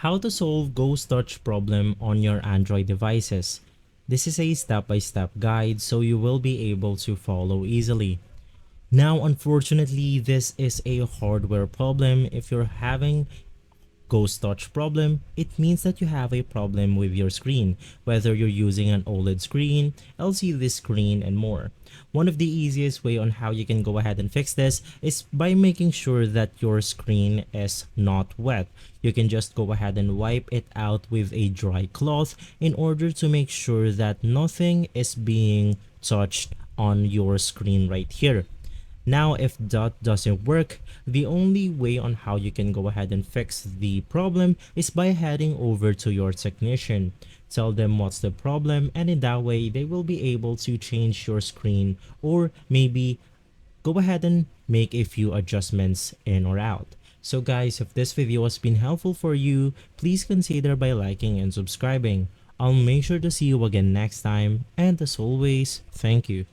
How to solve Ghost Touch problem on your Android devices. This is a step-by-step guide so you will be able to follow easily. Now, unfortunately, this is a hardware problem. If you're having Ghost Touch problem, it means that you have a problem with your screen, whether you're using an OLED screen, LCD screen, and more. One of the easiest way on how you can go ahead and fix this is by making sure that your screen is not wet. You can just go ahead and wipe it out with a dry cloth in order to make sure that nothing is being touched on your screen right here. Now, if that doesn't work, the only way on how you can go ahead and fix the problem is by heading over to your technician. Tell them what's the problem, and in that way, they will be able to change your screen or maybe go ahead and make a few adjustments in or out. So guys, if this video has been helpful for you, please consider by liking and subscribing. I'll make sure to see you again next time, and as always, thank you.